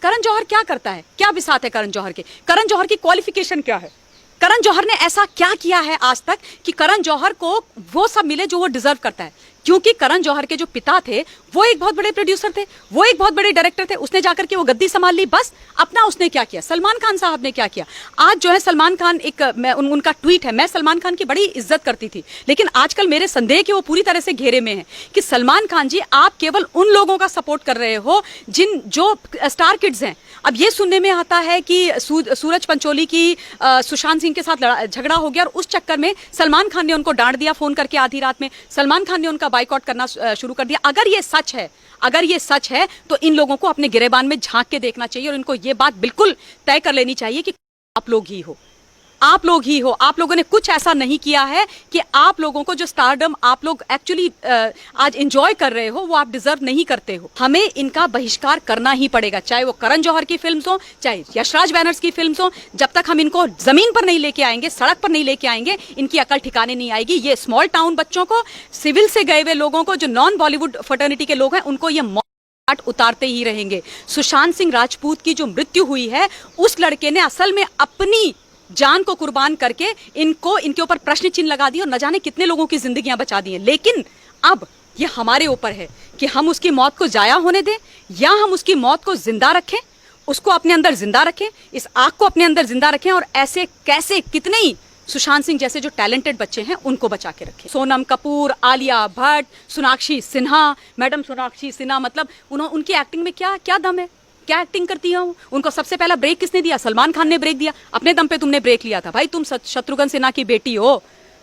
करण जौहर क्या करता है, क्या बिसात है करण जौहर के, करण जौहर की क्वालिफिकेशन क्या है, करण जौहर ने ऐसा क्या किया है आज तक कि करण जौहर को वो सब मिले जो वो डिजर्व करता है। क्योंकि करण जौहर के जो पिता थे वो एक बहुत बड़े प्रोड्यूसर थे, वो एक बहुत बड़े डायरेक्टर थे, उसने जाकर के वो गद्दी संभाल ली, बस अपना उसने क्या किया। सलमान खान साहब ने क्या किया, आज जो है सलमान खान उनका ट्वीट है, मैं सलमान खान की बड़ी इज्जत करती थी, लेकिन आजकल मेरे संदेह कि वो पूरी तरह से घेरे में है कि सलमान खान जी आप केवल उन लोगों का सपोर्ट कर रहे हो जो स्टार किड्स हैं। अब ये सुनने में आता है कि सूरज पंचोली की सुशांत सिंह के साथ झगड़ा हो गया और उस चक्कर में सलमान खान ने उनको डांट दिया फोन करके आधी रात में, सलमान खान ने उनका बाइकआउट करना शुरू कर दिया। अगर ये सच है तो इन लोगों को अपने गिरेबान में झांक के देखना चाहिए और इनको ये बात बिल्कुल तय कर लेनी चाहिए कि आप लोग ही हो, आप लोगों ने कुछ ऐसा नहीं किया है कि आप लोगों को जो स्टारडम आप लोग एक्चुअली आज एंजॉय कर रहे हो वो आप डिजर्व नहीं करते हो। हमें इनका बहिष्कार करना ही पड़ेगा, चाहे वो करण जौहर की फिल्म्स हो, चाहे यशराज बैनर्स की फिल्म्स हो। जब तक हम इनको जमीन पर नहीं लेके आएंगे, सड़क पर नहीं लेके आएंगे, इनकी अकल ठिकाने नहीं आएगी। ये स्मॉल टाउन बच्चों को, सिविल से गए हुए लोगों को, जो नॉन बॉलीवुड फर्टर्निटी के लोग हैं, उनको ये उतारते ही रहेंगे। सुशांत सिंह राजपूत की जो मृत्यु हुई है, उस लड़के ने असल में अपनी जान को कुर्बान करके इनके ऊपर प्रश्न चिन्ह लगा दिए और न जाने कितने लोगों की जिंदगियां बचा दी हैं। लेकिन अब ये हमारे ऊपर है कि हम उसकी मौत को जाया होने दें या हम उसकी मौत को जिंदा रखें, उसको अपने अंदर जिंदा रखें, इस आग को अपने अंदर जिंदा रखें और ऐसे कैसे कितने ही सुशांत सिंह जैसे जो टैलेंटेड बच्चे हैं उनको बचा के रखें। सोनम कपूर, आलिया भट्ट, सोनाक्षी सिन्हा, मैडम सोनाक्षी सिन्हा, मतलब उनकी एक्टिंग में क्या क्या दम है, क्या एक्टिंग करती है। उनको सबसे पहला ब्रेक किसने दिया? सलमान खान ने ब्रेक दिया, अपने दम पे तुमने ब्रेक लिया था। भाई तुम शत्रुघ्न सिन्हा की बेटी हो,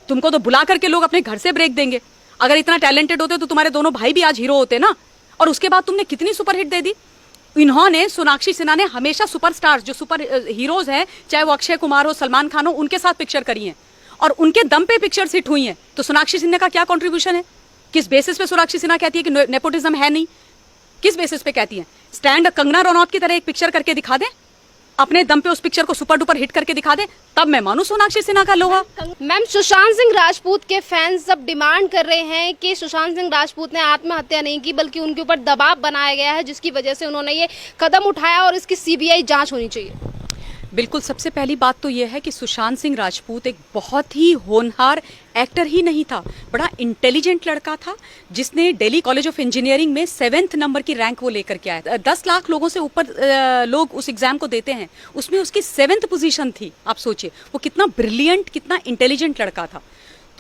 तुमको तो बुला करके लोग अपने घर से ब्रेक देंगे। अगर इतना टैलेंटेड होते तो तुम्हारे दोनों भाई भी आज हीरो होते ना। और उसके बाद तुमने कितनी सुपरहिट दे दी। इन्होंने, सोनाक्षी सिन्हा ने हमेशा सुपरस्टार्स जो सुपर हीरोज हैं, चाहे वो अक्षय कुमार हो, सलमान खान हो, उनके साथ पिक्चर करी है और उनके दम पे पिक्चर हिट हुई है। तो सोनाक्षी सिन्हा का क्या कॉन्ट्रीब्यूशन है? किस बेसिस पे सोनाक्षी सिन्हा कहती है कि नेपोटिज्म है नहीं? किस बेसिस पे कहती है? स्टैंड कंगना रनौत की तरह एक पिक्चर करके दिखा दे, अपने दम पे उस पिक्चर को सुपर डुपर हिट करके दिखा दे, तब मैं मानू सोनाक्षी सिन्हा का लोहा। मैम, सुशांत सिंह राजपूत के फैंस अब डिमांड कर रहे हैं कि सुशांत सिंह राजपूत ने आत्महत्या नहीं की बल्कि उनके ऊपर दबाव बनाया गया है, जिसकी वजह से उन्होंने ये कदम उठाया और इसकी सीबीआई जांच होनी चाहिए। बिल्कुल, सबसे पहली बात तो यह है कि सुशांत सिंह राजपूत एक बहुत ही होनहार एक्टर ही नहीं था, बड़ा इंटेलिजेंट लड़का था, जिसने दिल्ली कॉलेज ऑफ इंजीनियरिंग में 7th नंबर की रैंक वो लेकर के आया था। 10 लाख लोगों से ऊपर लोग उस एग्जाम को देते हैं, उसमें उसकी 7th पोजीशन थी। आप सोचिए वो कितना ब्रिलियंट, कितना इंटेलिजेंट लड़का था।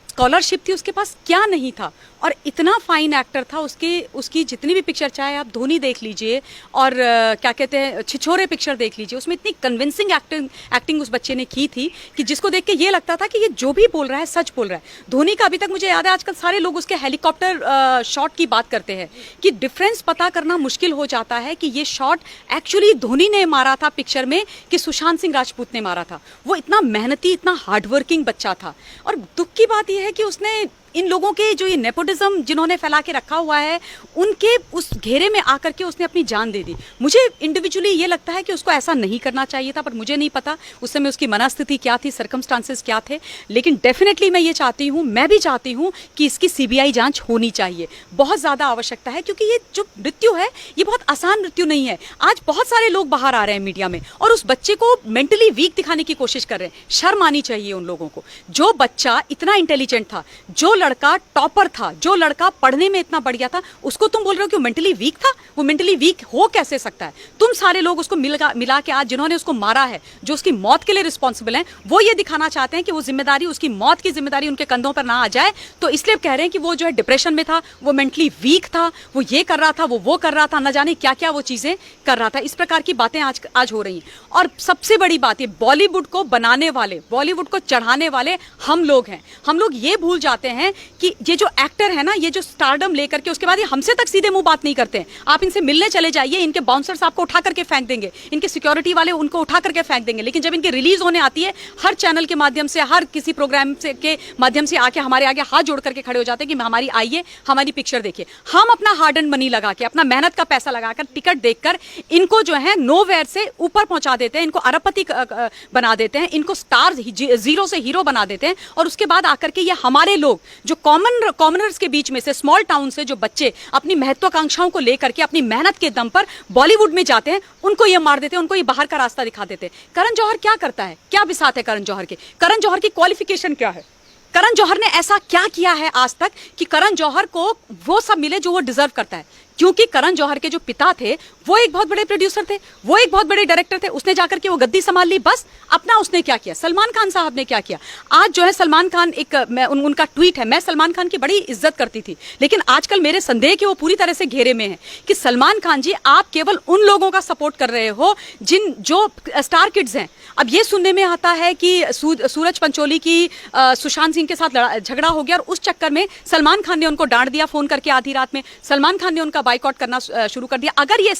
स्कॉलरशिप थी उसके पास, क्या नहीं था, और इतना फाइन एक्टर था। उसकी जितनी भी पिक्चर, चाहे आप धोनी देख लीजिए और क्या कहते हैं छिछोरे पिक्चर देख लीजिए, उसमें इतनी कन्विंसिंग एक्टिंग उस बच्चे ने की थी कि जिसको देख के ये लगता था कि ये जो भी बोल रहा है सच बोल रहा है। धोनी का अभी तक मुझे याद है, आजकल सारे लोग उसके हेलीकॉप्टर शॉट की बात करते हैं कि डिफरेंस पता करना मुश्किल हो जाता है कि ये शॉट एक्चुअली धोनी ने मारा था पिक्चर में कि सुशांत सिंह राजपूत ने मारा था। वो इतना मेहनती, इतना हार्डवर्किंग बच्चा था। और दुख की बात यह है कि उसने इन लोगों के जो ये नेपोटिज्म जिन्होंने फैला के रखा हुआ है, उनके उस घेरे में आकर के उसने अपनी जान दे दी। मुझे इंडिविजुअली ये लगता है कि उसको ऐसा नहीं करना चाहिए था, पर मुझे नहीं पता उस समय उसकी मनस्थिति क्या थी, सर्कमस्टांसेस क्या थे। लेकिन डेफिनेटली मैं ये चाहती हूँ, मैं भी चाहती हूँ कि इसकी सीबीआई जांच होनी चाहिए, बहुत ज़्यादा आवश्यकता है। क्योंकि ये जो मृत्यु है ये बहुत आसान मृत्यु नहीं है। आज बहुत सारे लोग बाहर आ रहे हैं मीडिया में और उस बच्चे को मेंटली वीक दिखाने की कोशिश कर रहे हैं। शर्म आनी चाहिए उन लोगों को। जो बच्चा इतना इंटेलिजेंट था, जो लड़का टॉपर था, जो लड़का पढ़ने में इतना बढ़िया था, उसको तुम बोल रहे हो कि वो मेंटली वीक था। वो मेंटली वीक हो कैसे सकता है? तुम सारे लोग उसको मिला के आज जिन्होंने उसको मारा है, जो उसकी मौत के लिए रिस्पॉन्सिबल हैं, वो ये दिखाना चाहते हैं कि वो जिम्मेदारी, उसकी मौत की जिम्मेदारी उनके कंधों पर ना आ जाए। तो इसलिए कह रहे हैं कि वो जो है डिप्रेशन में था, वो मेंटली वीक था, वो ये कर रहा था, वो कर रहा था, न जाने क्या क्या वो चीजें कर रहा था। इस प्रकार की बातें आज हो रही हैं। और सबसे बड़ी बात, ये बॉलीवुड को बनाने वाले, बॉलीवुड को चढ़ाने वाले हम लोग हैं। हम लोग ये भूल जाते हैं कि ये जो एक्टर है ना, ये जो स्टारडम लेकर के उसके बाद ये हमसे तक सीधे मुंह बात नहीं करते हैं। आप इनसे मिलने चले जाइए, इनके बाउंसर्स आपको उठा करके फेंक देंगे, इनके सिक्योरिटी वाले उनको उठा करके फेंक देंगे। लेकिन जब इनकी रिलीज होने आती है, हर चैनल के माध्यम से, हर किसी प्रोग्राम से के माध्यम से आके हमारे आगे हाथ जोड़ करके खड़े हो जाते हैं कि हमारी आइए, हमारी पिक्चर देखिए। हम अपना हार्ड एंड मनी लगा के, अपना मेहनत का पैसा लगाकर, टिकट देखकर इनको जो है नोवेयर से ऊपर पहुंचा देते हैं, इनको अरबपति बना देते हैं, इनको स्टार, जीरो से हीरो बना देते हैं। और उसके बाद आकर के ये हमारे लोग जो कॉमनर्स के बीच में से, स्मॉल टाउन से जो बच्चे अपनी महत्वाकांक्षाओं को लेकर के अपनी मेहनत के दम पर बॉलीवुड में जाते हैं, उनको ये मार देते हैं, उनको ये बाहर का रास्ता दिखा देते हैं। करण जौहर क्या करता है, क्या बिसात है करण जौहर के? करण जौहर की क्वालिफिकेशन क्या है? करण जौहर ने ऐसा क्या किया है आज तक कि करण जौहर को वो सब मिले जो वो डिजर्व करता है? क्योंकि करण जौहर के जो पिता थे वो एक बहुत बड़े प्रोड्यूसर थे, वो एक बहुत बड़े डायरेक्टर थे। उसने जाकर के वो गद्दी संभाल ली, बस अपना उसने क्या किया। सलमान खान साहब ने क्या किया? आज जो है सलमान खान उनका ट्वीट है, मैं सलमान खान की बड़ी इज्जत करती थी, लेकिन आजकल मेरे संदेह कि वो पूरी तरह से घेरे में है कि सलमान खान जी आप केवल उन लोगों का सपोर्ट कर रहे हो जो स्टार किड्स हैं। अब ये सुनने में आता है कि सूरज पंचोली की सुशांत सिंह के साथ झगड़ा हो गया और उस चक्कर में सलमान खान ने उनको डांट दिया फोन करके आधी रात में, सलमान खान ने उनका बाइकआउट करना शुरू कर दिया। अगर ये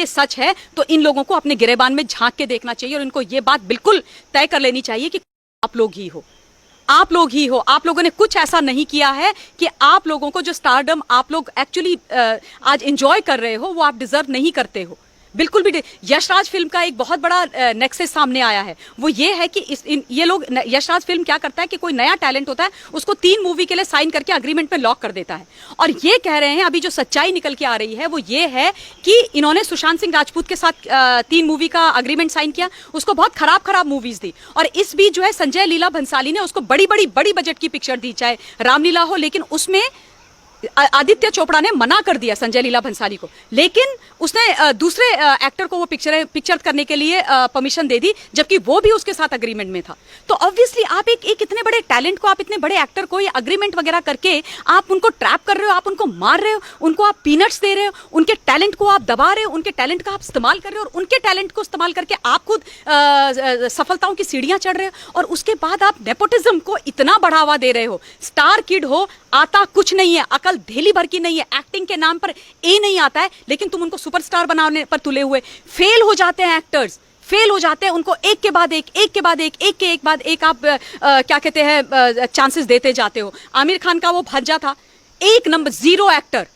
सच है तो इन लोगों को अपने गिरेबान में झांक के देखना चाहिए और इनको ये बात बिल्कुल तय कर लेनी चाहिए कि आप लोग ही हो, आप लोगों ने कुछ ऐसा नहीं किया है कि आप लोगों को जो स्टारडम आप लोग एक्चुअली आज एंजॉय कर रहे हो वो आप डिजर्व नहीं करते हो, बिल्कुल भी। यशराज फिल्म का एक बहुत बड़ा नेक्सस सामने आया है, वो ये है कि ये लोग, यशराज फिल्म क्या करता है कि कोई नया टैलेंट होता है उसको 3 मूवी के लिए साइन करके अग्रीमेंट में लॉक कर देता है। और ये कह रहे हैं, अभी जो सच्चाई निकल के आ रही है वो ये है कि इन्होंने सुशांत सिंह राजपूत के साथ 3 मूवी का अग्रीमेंट साइन किया, उसको बहुत खराब मूवीज दी। और इस बीच जो है संजय लीला भंसाली ने उसको बड़ी बजट की पिक्चर दी, चाहे रामलीला हो, लेकिन उसमें आदित्य चोपड़ा ने मना कर दिया संजय लीला भंसाली को, लेकिन उसने दूसरे एक्टर को वो पिक्चर करने के लिए परमिशन दे दी, जबकि वो भी उसके साथ अग्रीमेंट में था। तो ऑब्वियसली आप एक इतने बड़े टैलेंट को, आप इतने बड़े एक्टर को ये अग्रीमेंट वगैरह करके आप उनको ट्रैप कर रहे हो, आप उनको मार रहे हो, उनको आप पीनट्स दे रहे हो, उनके टैलेंट को आप दबा रहे हो, उनके टैलेंट का आप इस्तेमाल कर रहे हो और उनके टैलेंट को इस्तेमाल करके आप खुद सफलताओं की सीढ़ियां चढ़ रहे हो। और उसके बाद आप नेपोटिज्म को इतना बढ़ावा दे रहे हो। स्टार किड हो, आता कुछ नहीं है, अकल धेली भर की नहीं है, एक्टिंग के नाम पर नहीं आता है, लेकिन तुम उनको सुपरस्टार बनाने पर तुले हुए। फेल हो जाते हैं एक्टर्स, फेल हो जाते हैं, उनको एक के बाद एक आप क्या कहते हैं चांसेस देते जाते हो। आमिर खान का वो भांजा था, 1 नंबर 0 एक्टर,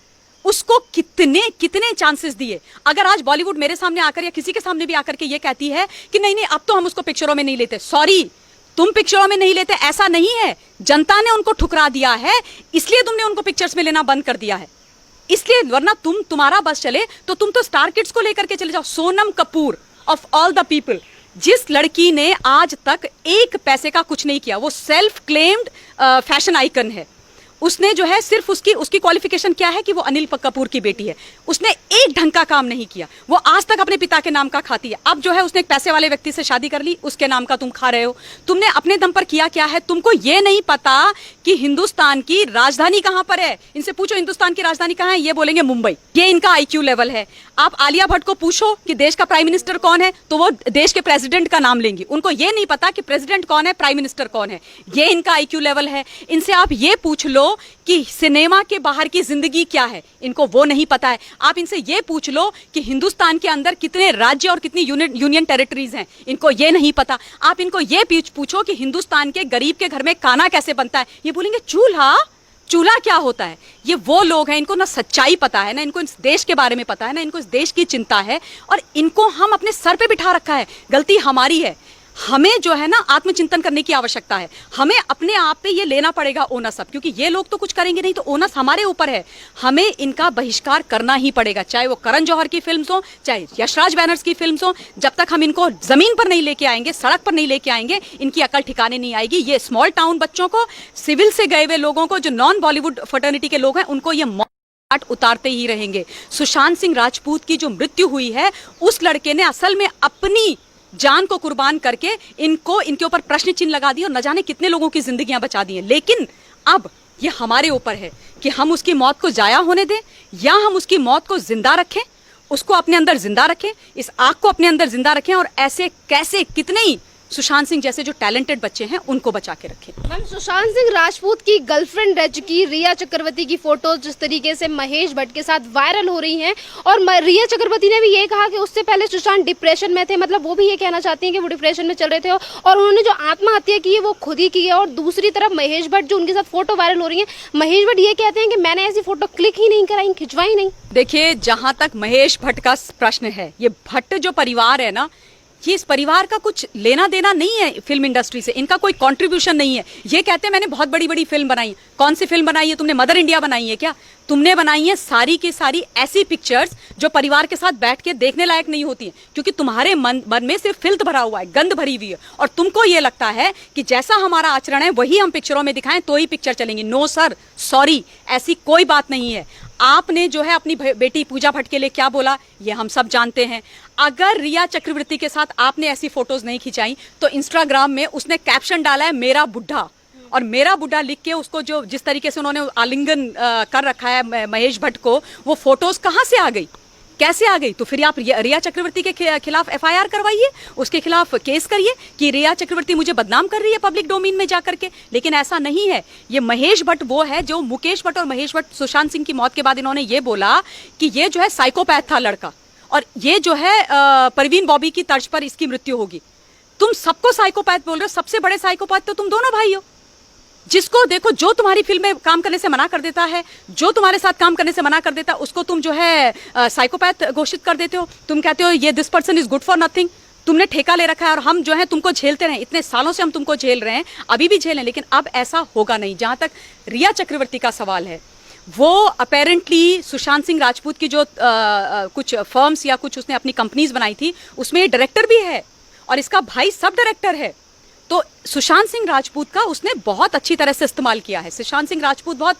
उसको कितने चांसेस दिए। अगर आज बॉलीवुड मेरे सामने आकर या किसी के सामने भी आकर के ये कहती है कि नहीं अब तो हम उसको पिक्चरों में नहीं लेते, सॉरी, तुम पिक्चरों में नहीं लेते ऐसा नहीं है, जनता ने उनको ठुकरा दिया है, इसलिए तुमने उनको पिक्चर्स में लेना बंद कर दिया है। इसलिए, वरना तुम्हारा बस चले तो तुम तो स्टार किड्स को लेकर के चले जाओ। Sonam Kapoor of all the people, जिस लड़की ने आज तक 1 पैसे का कुछ नहीं किया, वो सेल्फ क्लेम्ड फैशन आइकन है। उसने जो है सिर्फ उसकी क्वालिफिकेशन क्या है कि वो अनिल कपूर की बेटी है। उसने एक ढंग का काम नहीं किया, वो आज तक अपने पिता के नाम का खाती है। अब जो है उसने एक पैसे वाले व्यक्ति से शादी कर ली, उसके नाम का तुम खा रहे हो। तुमने अपने दम पर किया क्या है? तुमको ये नहीं पता कि हिंदुस्तान की राजधानी कहां पर है। इनसे पूछो हिंदुस्तान की राजधानी कहां है, ये बोलेंगे मुंबई। ये इनका आईक्यू लेवल है। आप आलिया भट्ट को पूछो कि देश का प्राइम मिनिस्टर कौन है, तो वो देश के प्रेसिडेंट का नाम लेंगी। उनको ये नहीं पता कि प्रेसिडेंट कौन है, प्राइम मिनिस्टर कौन है। ये इनका आईक्यू लेवल है। इनसे आप ये पूछ लो कि सिनेमा के बाहर की जिंदगी क्या है, इनको वो नहीं पता है। आप इनसे ये पूछ लो कि हिंदुस्तान के अंदर कितने राज्य और कितनी यूनियन टेरिटरीज हैं, इनको ये नहीं पता। आप इनको ये पूछो कि हिंदुस्तान के गरीब के घर में खाना कैसे बनता है, ये बोलेंगे चूल्हा क्या होता है। ये वो लोग हैं, इनको ना सच्चाई पता है, ना इनको इस देश के बारे में पता है, ना इनको इस देश की चिंता है, और इनको हम अपने सर पे बिठा रखा है। गलती हमारी है। हमें जो है ना आत्मचिंतन करने की आवश्यकता है। हमें अपने आप पे ये लेना पड़ेगा ओनस अब, क्योंकि ये लोग तो कुछ करेंगे नहीं, तो ओनस हमारे ऊपर है। हमें इनका बहिष्कार करना ही पड़ेगा, चाहे वो करण जौहर की फिल्म्स हो, चाहे यशराज बैनर्स की फिल्म्स हो। जब तक हम इनको जमीन पर नहीं लेके आएंगे, सड़क पर नहीं लेके आएंगे, इनकी अकल ठिकाने नहीं आएगी। ये स्मॉल टाउन बच्चों को, सिविल से गए हुए लोगों को, जो नॉन बॉलीवुड फर्टर्निटी के लोग हैं, उनको ये उतारते ही रहेंगे। सुशांत सिंह राजपूत की जो मृत्यु हुई है, उस लड़के ने असल में अपनी जान को कुर्बान करके इनके ऊपर प्रश्न चिन्ह लगा दिए और न जाने कितने लोगों की जिंदगियां बचा दी हैं। लेकिन अब ये हमारे ऊपर है कि हम उसकी मौत को जाया होने दें या हम उसकी मौत को जिंदा रखें, उसको अपने अंदर जिंदा रखें, इस आग को अपने अंदर जिंदा रखें, और ऐसे कैसे कितने ही सुशांत सिंह जैसे जो टैलेंटेड बच्चे हैं उनको बचा के रखें। मैम, सुशांत सिंह राजपूत की गर्लफ्रेंड रह चुकी रिया चक्रवर्ती की फोटो जिस तरीके से महेश भट्ट के साथ वायरल हो रही हैं, और रिया चक्रवर्ती ने भी ये कहा कि उससे पहले सुशांत डिप्रेशन में थे, मतलब वो भी ये कहना चाहती हैं कि वो डिप्रेशन में चल रहे थे, और उन्होंने जो आत्महत्या की है वो खुद ही की है। और दूसरी तरफ महेश भट्ट जो उनके साथ फोटो वायरल हो रही है, महेश भट्ट ये कहते हैं कि मैंने ऐसी फोटो क्लिक ही नहीं कराई, खिंचवाई नहीं। देखिए, जहां तक महेश भट्ट का प्रश्न है, ये भट्ट जो परिवार है ना, ये इस परिवार का कुछ लेना देना नहीं है फिल्म इंडस्ट्री से, इनका कोई कंट्रीब्यूशन नहीं है। ये कहते हैं मैंने बहुत बड़ी बड़ी फिल्म बनाई। कौन सी फिल्म बनाई है तुमने? मदर इंडिया बनाई है क्या? तुमने बनाई है सारी की सारी ऐसी पिक्चर्स जो परिवार के साथ बैठ के देखने लायक नहीं होती हैं, क्योंकि तुम्हारे मन में सिर्फ फिल्त भरा हुआ है, गंद भरी हुई है, और तुमको ये लगता है कि जैसा हमारा आचरण है वही हम पिक्चरों में दिखाएं तो ही पिक्चर चलेंगी। नो सर, सॉरी, ऐसी कोई बात नहीं है। आपने जो है अपनी बेटी पूजा भट्ट के लिए क्या बोला ये हम सब जानते हैं। अगर रिया चक्रवर्ती के साथ आपने ऐसी फोटोज नहीं खिंचाई तो इंस्टाग्राम में उसने कैप्शन डाला है मेरा बुढ़ा, और मेरा बुढ़ा लिख के उसको जो जिस तरीके से उन्होंने आलिंगन कर रखा है महेश भट्ट को, वो फोटोज कहाँ से आ गई, कैसे आ गई? तो फिर आप रिया चक्रवर्ती के खिलाफ एफआईआर करवाइए, उसके खिलाफ केस करिए कि रिया चक्रवर्ती मुझे बदनाम कर रही है पब्लिक डोमेन में जाकर के। लेकिन ऐसा नहीं है। ये महेश भट्ट वो है जो मुकेश भट्ट और महेश भट्ट सुशांत सिंह की मौत के बाद इन्होंने ये बोला कि ये जो है साइकोपैथ था लड़का, और ये जो है परवीन बॉबी की तर्ज पर इसकी मृत्यु होगी। तुम सबको साइकोपैथ बोल रहे हो, सबसे बड़े साइकोपैथ तो तुम दोनों भाई हो। जिसको देखो, जो तुम्हारी फिल्म में काम करने से मना कर देता है, जो तुम्हारे साथ काम करने से मना कर देता है, उसको तुम जो है साइकोपैथ घोषित कर देते हो। तुम कहते हो ये this person is good for nothing. तुमने ठेका ले रखा है और हम जो है तुमको झेलते रहे, इतने सालों से हम तुमको झेल रहे हैं, अभी भी झेलें, लेकिन अब ऐसा होगा नहीं। जहां तक रिया चक्रवर्ती का सवाल है, वो अपेरेंटली सुशांत सिंह राजपूत की जो कुछ फर्म्स या कुछ उसने अपनी कंपनीज बनाई थी उसमें डायरेक्टर भी है और इसका भाई सब डायरेक्टर है। तो सुशांत सिंह राजपूत का उसने बहुत अच्छी तरह से इस्तेमाल किया है। सुशांत सिंह राजपूत बहुत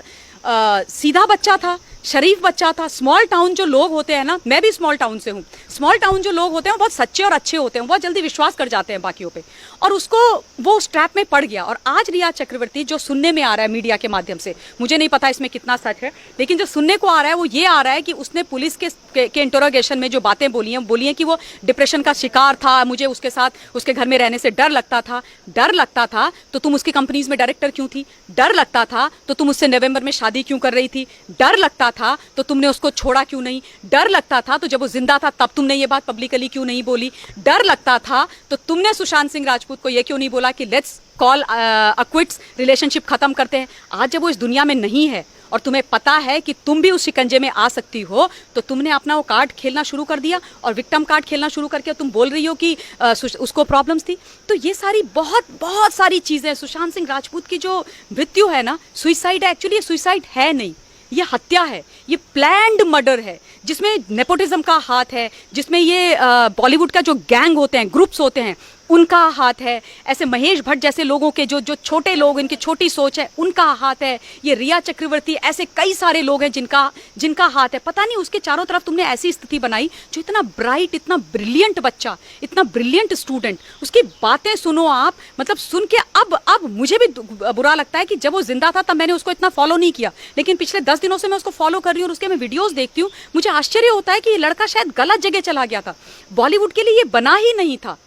सीधा बच्चा था, शरीफ बच्चा था। स्मॉल टाउन जो लोग होते हैं ना, मैं भी स्मॉल टाउन से हूँ, स्मॉल टाउन जो लोग होते हैं वो बहुत सच्चे और अच्छे होते हैं, बहुत जल्दी विश्वास कर जाते हैं बाकियों पे, और उसको वो उस ट्रैप में पड़ गया। और आज रिया चक्रवर्ती जो सुनने में आ रहा है मीडिया के माध्यम से, मुझे नहीं पता इसमें कितना सच है, लेकिन जो सुनने को आ रहा है वो ये आ रहा है कि उसने पुलिस के इंटरोगेशन में जो बातें बोली हैं कि वो डिप्रेशन का शिकार था, मुझे उसके साथ उसके घर में रहने से डर लगता था। डर लगता था तो तुम उसकी कंपनीज में डायरेक्टर क्यों थी? डर लगता था तो तुम उससे नवंबर में शादी क्यों कर रही थी? डर लगता था तो तुमने उसको छोड़ा क्यों नहीं? डर लगता था तो जब वो जिंदा था तब तुमने ये बात पब्लिकली क्यों नहीं बोली? डर लगता था तो तुमने सुशांत सिंह राजपूत को ये क्यों नहीं बोला कि लेट्स कॉल क्विट्स, रिलेशनशिप खत्म करते हैं? आज जब वो इस दुनिया में नहीं है और तुम्हें पता है कि तुम भी उस शिकंजे में आ सकती हो, तो तुमने अपना वो कार्ड खेलना शुरू कर दिया और विक्टिम कार्ड खेलना शुरू करके तुम बोल रही हो कि उसको प्रॉब्लम्स थी। तो ये सारी बहुत सारी चीजें, सुशांत सिंह राजपूत की जो मृत्यु है ना, सुइसाइड है। एक्चुअली ये सुइसाइड है नहीं, ये हत्या है, ये प्लान्ड मर्डर है, जिसमें नेपोटिज्म का हाथ है, जिसमें ये बॉलीवुड का जो गैंग होते हैं, ग्रुप्स होते हैं, उनका हाथ है। ऐसे महेश भट्ट जैसे लोगों के जो छोटे लोग, इनकी छोटी सोच है, उनका हाथ है। ये रिया चक्रवर्ती, ऐसे कई सारे लोग हैं जिनका हाथ है। पता नहीं उसके चारों तरफ तुमने ऐसी स्थिति बनाई, जो इतना ब्राइट, इतना ब्रिलियंट बच्चा, इतना ब्रिलियंट स्टूडेंट, उसकी बातें सुनो आप, मतलब सुन के अब मुझे भी बुरा लगता है कि जब वो जिंदा था तब मैंने उसको इतना फॉलो नहीं किया, लेकिन पिछले 10 दिनों से मैं उसको फॉलो कर रही हूँ और उसके मैं वीडियोस देखती हूँ। मुझे आश्चर्य होता है कि ये लड़का शायद गलत जगह चला गया था, बॉलीवुड के लिए ये बना ही नहीं था।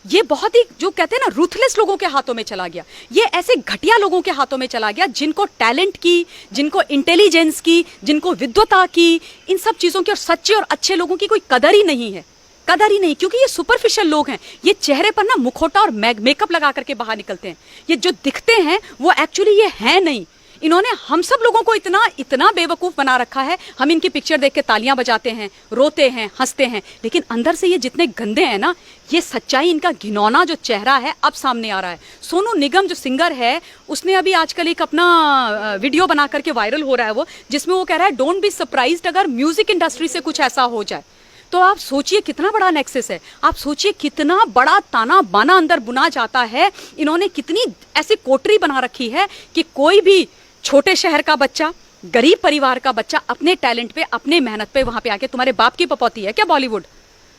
ये बहुत ही, जो कहते हैं ना, रूथलेस लोगों के हाथों में चला गया। ये ऐसे घटिया लोगों के हाथों में चला गया जिनको टैलेंट की, जिनको इंटेलिजेंस की, जिनको विद्वता की, इन सब चीज़ों की और सच्चे और अच्छे लोगों की कोई कदर ही नहीं है, कदर ही नहीं। क्योंकि ये सुपरफिशियल लोग हैं, ये चेहरे पर ना मुखौटा और मेकअप लगा करके बाहर निकलते हैं। ये जो दिखते हैं वो एक्चुअली ये है नहीं। इन्होंने हम सब लोगों को इतना बेवकूफ़ बना रखा है। हम इनकी पिक्चर देख के तालियां बजाते हैं, रोते हैं, हंसते हैं, लेकिन अंदर से ये जितने गंदे हैं ना, ये सच्चाई, इनका घिनौना जो चेहरा है अब सामने आ रहा है। सोनू निगम जो सिंगर है, उसने अभी आजकल एक अपना वीडियो बना करके वायरल हो रहा है वो, जिसमें वो कह रहा है डोंट बी सरप्राइज्ड अगर म्यूजिक इंडस्ट्री से कुछ ऐसा हो जाए। तो आप सोचिए कितना बड़ा नेक्सस है, आप सोचिए कितना बड़ा ताना बाना अंदर बुना जाता है। इन्होंने कितनी ऐसी कोटरी बना रखी है कि कोई भी छोटे शहर का बच्चा, गरीब परिवार का बच्चा अपने टैलेंट पे, अपने मेहनत पे वहां पे आके, तुम्हारे बाप की पपौती है क्या बॉलीवुड?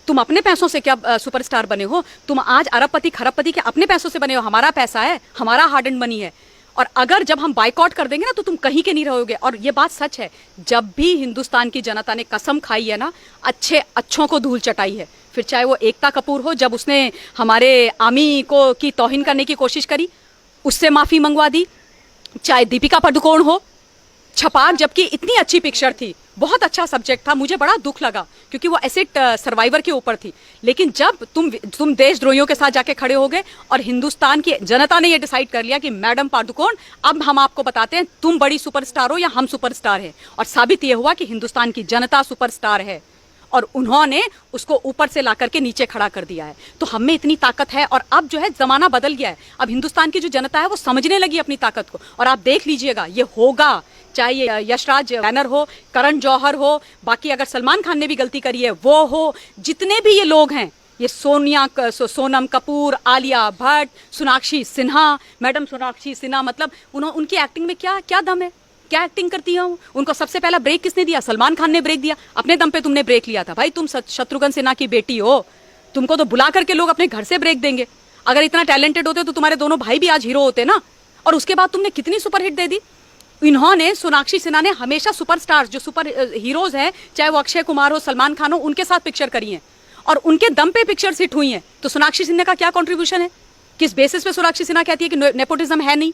तुम अपने पैसों से क्या सुपरस्टार बने हो? तुम आज अरबपति खरबपति क्या अपने पैसों से बने हो? हमारा पैसा है, हमारा हार्ड एंड मनी है। और अगर जब हम बाइकआउट कर देंगे ना तो तुम कहीं के नहीं रहोगे। और ये बात सच है, जब भी हिंदुस्तान की जनता ने कसम खाई है ना, अच्छों को धूल चटाई है, फिर चाहे वो एकता कपूर हो, जब उसने हमारे आर्मी को की तौहीन करने की कोशिश करी, उससे माफ़ी मंगवा दी, चाहे दीपिका पादुकोण हो, छपाक, जबकि इतनी अच्छी पिक्चर थी, बहुत अच्छा सब्जेक्ट था, मुझे बड़ा दुख लगा क्योंकि वो एसिड सर्वाइवर के ऊपर थी। लेकिन जब तुम देशद्रोहियों के साथ जाके खड़े हो गए और हिंदुस्तान की जनता ने ये डिसाइड कर लिया कि मैडम पादुकोण, अब हम आपको बताते हैं तुम बड़ी सुपरस्टार हो या हम सुपरस्टार हैं, और साबित ये हुआ कि हिंदुस्तान की जनता सुपरस्टार है। और उन्होंने उसको ऊपर से ला करके नीचे खड़ा कर दिया है। तो हम में इतनी ताकत है और अब जो है जमाना बदल गया है। अब हिंदुस्तान की जो जनता है वो समझने लगी अपनी ताकत को, और आप देख लीजिएगा ये होगा, चाहे ये यशराज बैनर हो, करण जौहर हो, बाकी अगर सलमान खान ने भी गलती करी है वो हो, जितने भी ये लोग हैं, ये सोनम कपूर, आलिया भट्ट, सोनाक्षी सिन्हा, मैडम सोनाक्षी सिन्हा, मतलब उनकी एक्टिंग में क्या क्या दम है, क्या एक्टिंग करती है वो। उनको सबसे पहला ब्रेक किसने दिया? सलमान खान ने ब्रेक दिया। अपने दम पे तुमने ब्रेक लिया था भाई, तुम शत्रुघ्न सिन्हा की बेटी हो, तुमको तो बुला करके लोग अपने घर से ब्रेक देंगे। अगर इतना टैलेंटेड होते तो तुम्हारे दोनों भाई भी आज हीरो होते ना। और उसके बाद तुमने कितनी सुपरहिट दे दी। इन्होंने, सोनाक्षी सिन्हा ने हमेशा सुपरस्टार्स जो सुपर हीरोज हैं, चाहे वो अक्षय कुमार हो, सलमान खान हो, उनके साथ पिक्चर करी है और उनके दम पे पिक्चर्स हिट हुई हैं। तो सोनाक्षी सिन्हा का क्या कंट्रीब्यूशन है? किस बेसिस पे सोनाक्षी सिन्हा कहती है कि नेपोटिज्म है नहीं?